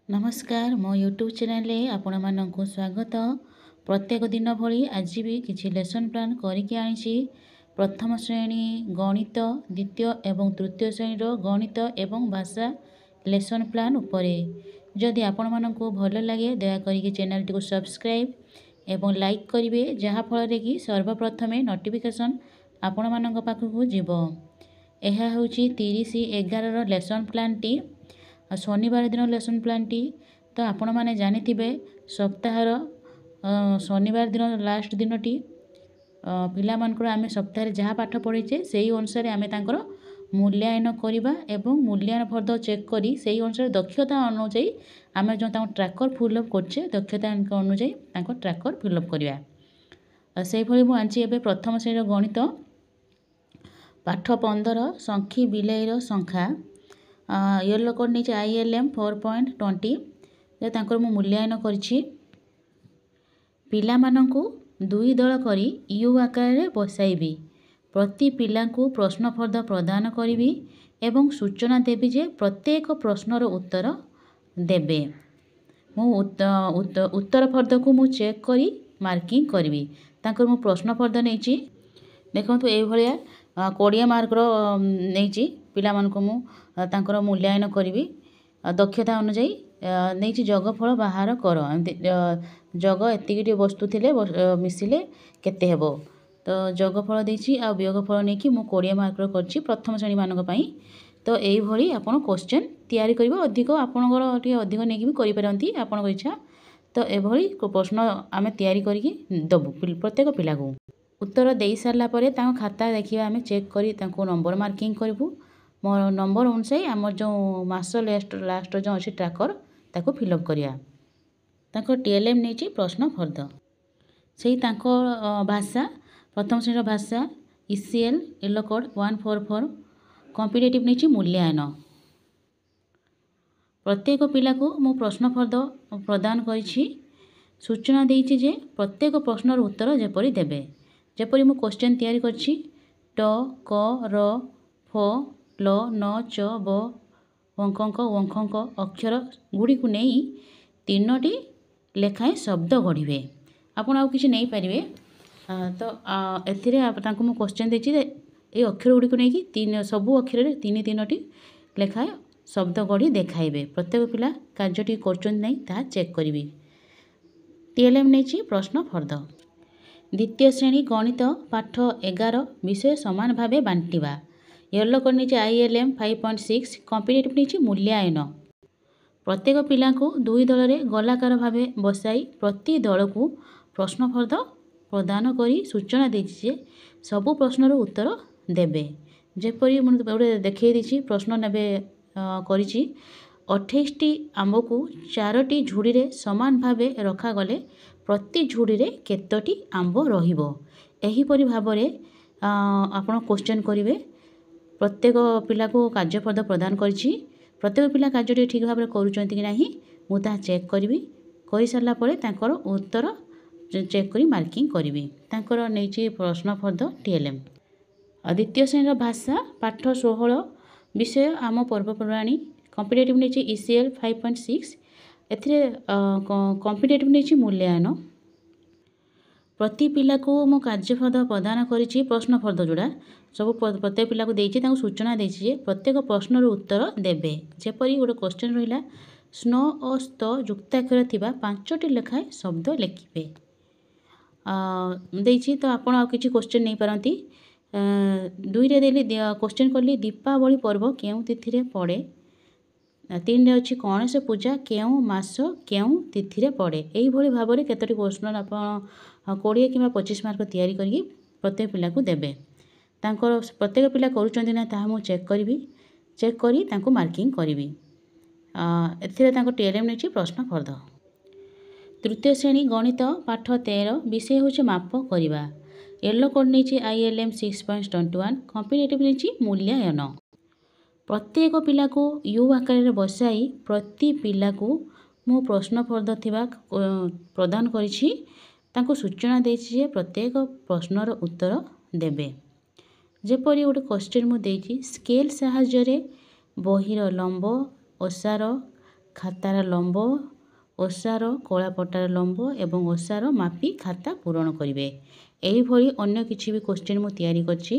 नमस्कार मो YouTube channel आपण मानक स्वागत। प्रत्येक दिन भली आज भी किसी लेसन प्लान करके आनी। प्रथम श्रेणी गणित, द्वितीय एवं तृतीय श्रेणी गणित एवं भाषा लेसन प्लान उपरे। जदि आपण मानक भल लगे दयाकोरी चैनल टी सब्सक्राइब एवं लाइक करेंगे, जहाँफल कि सर्वप्रथमे नोटिफिकेशन आपण मानक पाखक जीव। यह हूँ 30/11 लेसन प्लान टी शनिवार दिन लेसन प्लान टी। तो आपण मैंने जानी सप्ताहर शनिवार दिन लास्ट दिन टी पिला मानकर आम सप्ताह जहाँ पाठ पढ़ीचे से अनुसार आम तांकर मूल्यांकन करवा एवं मूल्यांकन फर्द चेक करी से अनुसार दक्षता अनुଯାयी आम जो ट्राकर फिलअप करछे दक्षता अनुଯାयी ट्राकर फिलअप करवा। से भली मु आंची एबे प्रथम श्रेणी गणित पाठ 15 संख्या बिलेईर संख्या येलो कोड नहीं ILM 4.20 तांकर मु मूल्यांकन करिछि। पिला मानंकु दुई दल करी यू आकार रे बसाइबी। प्रति पिला को प्रश्न फर्द प्रदान करी एवं सूचना देवी जे प्रत्येक प्रश्नर उत्तर देबे। मु उत्तर फर्द को मु चेक करी मार्किंग करी। तांकर मु प्रश्न फर्द नहीं देखो ये भाया 20 मार्क नहीं पिला मानकु मु तांकर मूल्यांकन करी दक्षता अनुଯାयी नहीं जगफल बाहर कर जग एतिकी वस्तु थिले मिसिले केते हेबो। तो जगफल देछि आ वियोगफल नहीं कि मु 20 मार्क करछि प्रथम श्रेणी मानक पई। तो यही भली आपण क्वेश्चन तैयारी करिवो अधिक आपनकर टी अधिक नहीं भी करि परंती आपन इच्छा। तो एभली प्रश्न आमे तैयारी करिकि दबु प्रत्येक पिला को उत्तर दे सारला परे तांको खाता देखिबा आमे चेक करी तांको नंबर मार्किंग करबु। मो नंबर अनुसार आमर जो मास लास्ट जो अच्छी ट्राकर ताको फिलअप करिया। ताको TLM नहीं प्रश्न फर्द से भाषा प्रथम श्रेणी भाषा ECL येलो कोड 144 कॉम्पिटिटिव नहीं मूल्यांकन। प्रत्येक पिला को मु प्रश्न फर्द प्रदान करिछि। सूचना देछि जे प्रत्येक प्रश्नर उत्तर जेपरि देबे। जेपरि मु क्वेश्चन तैयारी करछि ट क र फ ल न च ब वंकंक वंकंक अक्षर गुड़ी को नहीं 3टी लेखाएं शब्द गढ़े आपड़ आउ कि नहीं पारे। तो एथिरे मु क्वेश्चन देछि ये अक्षर गुड़ी को नहीं तीन सबू अक्षर 3टी लेखाएं शब्द गढ़ी देखाइबे। प्रत्येक पिला कार्यटी कर नहीं ताहा चेक करी। TLM नहीं प्रश्न फर्द। द्वितीय श्रेणी गणित पाठ 11 विषय समान भावे बांटिबा। येलो कोड नहीं ILM 5.6 कॉम्पिटिटिव नहीं मूल्यांकन। प्रत्येक पिला को दुई दल रे गोलाकार भावे बसाई प्रति दल को प्रश्न फर्द प्रदान करी सूचना देछि सबु प्रश्नर उत्तर देबे। जेपरि मुझे देखै दिछि प्रश्न नेबे करिछि 28टी आंब को 4टी झुड़ी रे समान भावे रखा गले प्रति झुड़ी रे केतोटी आंब रहिबो। एही परि भाबरे आपण क्वेश्चन करिवे। प्रत्येक पिला को कार्यफल प्रदान करिछि। प्रत्येक पिला कार्यटी ठीक भाव करूचंती कि नाही मु ता चेक करी कर सारा पर तांकर उत्तर चेक करी मार्किंग करी तांकर नहीं प्रश्न फर्द TLM। द्वितीय श्रेणी भाषा पाठ 16 विषय आम पर्वपर्वाणी कॉम्पिटिटिव नहीं ECL 5.6 एथिरे कॉम्पिटिटिव नहीं मूल्यांकन। प्रति पिला को मो कार्यफल प्रदान करिछि प्रश्न फर्द जोड़ा सब प्रत्येक पिला को देछि तांको सूचना देछि जे प्रत्येक प्रश्नर उत्तर देबे। जेपरि गोटे क्वेश्चन रहिला स्नो और स्त युक्ताक्षर थिबा 5टी लेखाएं शब्द लेखिबे देछि। तो आपण आ किछि क्वेश्चन नहीं पारंती। दुई रे देली क्वेश्चन करली दीपावली पर्व केउ तिथि रे पड़े। 3 रे अछि गणेश पूजा केउ मास केउ तिथि रे पड़े। एही भली भाबरे केतोटी क्वेश्चन आपण 20 कि 25 मार्क तैयारी करी प्रत्येक पिला को देबे। तांकर प्रत्येक पिला करूचंती ना ताहा मु चेक करी चेक करी तांको मार्किंग करी। एथिरे तांको TLM नहीं प्रश्न फर्द। तृतीय श्रेणी गणित पाठ 13 विषय होचे माप करिबा। येलो कोड नहीं ILM 6.21 कॉम्पिटिटिव नहीं मूल्यांकन। प्रत्येक पिला को यू आकार रे बसाई प्रति पिला को मु प्रश्न फर्द थिबा प्रदान करिछि। तांको सूचना देछि जे प्रत्येक प्रश्नर उत्तर देबे। जेपरि गोटे क्वेश्चन मु देछि स्केल साहाय्य रे बहिर लंब ओसार ଖାତାର ଲମ୍ବ, ଓସାର କଳାପଟାର ଲମ୍ବ ଏବଂ ଓସାର ମାପି ଖାତା ପୂରଣ କରିବେ। ଏହିଭଳି ଅନ୍ୟ କିଛି ବି କୋଶ୍ଚିନ୍ ମୁଁ ତିଆରି କରିଛି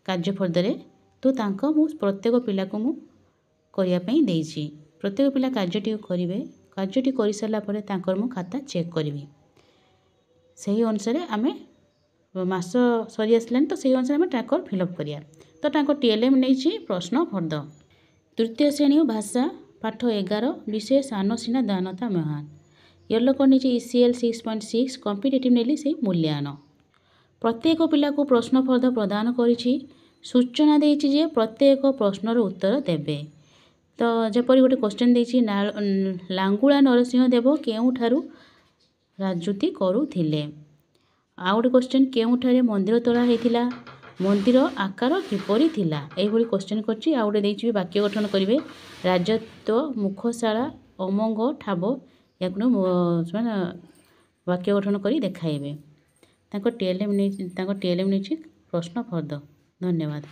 କାର୍ଯ୍ୟଫର୍ଦ୍ଦରେ। ତ ମୁଁ ପ୍ରତ୍ୟେକ ପିଲାକୁ ମୁଁ କରିବା ପାଇଁ ଦେଇଛି। ପ୍ରତ୍ୟେକ ପିଲା କାର୍ଯ୍ୟଟି କରିବେ। କାର୍ଯ୍ୟଟି କରିସାରିଲା ପରେ ତାଙ୍କର ମୁଁ ଖାତା ଚେକ୍ କରିବି। ସେହି ଅନୁସାରେ ଆମେ ମାସ ସରି ଆସିଲାଣି, ତ ସେହି ଅନୁସାରେ ଆମେ ଟ୍ରାକର ଫିଲ୍ଅପ୍ କରିବା। ତ ତାଙ୍କ TLM ନେଇଛି ପ୍ରଶ୍ନ ଫର୍ଦ୍ଦ। ତୃତୀୟ ଶ୍ରେଣୀ ଭାଷା ପାଠ 11 ବିଷୟ ସାନ ସିନା ଦାନତା ମହାନ। ୟେଲୋ କୋଡ୍ ନେଇଛି ECL 6.6 କମ୍ପିଟେଟିଭ୍ ନେଲି ସେଇ ମୂଲ୍ୟାୟନ। ପ୍ରତ୍ୟେକ ପିଲାକୁ ପ୍ରଶ୍ନ ଫର୍ଦ୍ଦ ପ୍ରଦାନ କରିଛି। ସୂଚନା ଦେଇଛି ଯେ ପ୍ରତ୍ୟେକ ପ୍ରଶ୍ନର ଉତ୍ତର ଦେବେ। ତ ଯେପରି ଗୋଟେ କୋଶ୍ଚିନ୍ ଦେଇଛି, ଲାଙ୍ଗୁଳା ନରସିଂହ ଦେବ କେଉଁଠାରୁ ରାଜୁତି କରୁଥିଲେ। ଆଉ ଗୋଟେ କୋଶ୍ଚିନ୍, କେଉଁଠାରେ ମନ୍ଦିର ତୋଳା ହେଇଥିଲା, ମନ୍ଦିର ଆକାର କିପରି ଥିଲା। ଏଇଭଳି କୋଶ୍ଚିନ୍ କରିଛି। ଆଉ ଗୋଟେ ଦେଇଛି ବାକ୍ୟ ଗଠନ କରିବେ। ରାଜତ୍ୱ, ମୁଖଶାଳା, ଅମଙ୍ଗ, ଠାବ, ୟାକୁ ସେମାନେ ବାକ୍ୟ ଗଠନ କରି ଦେଖାଇବେ। ତାଙ୍କ TLM ନେଇଛି ପ୍ରଶ୍ନ ଫର୍ଦ୍ଦ। ଧନ୍ୟବାଦ।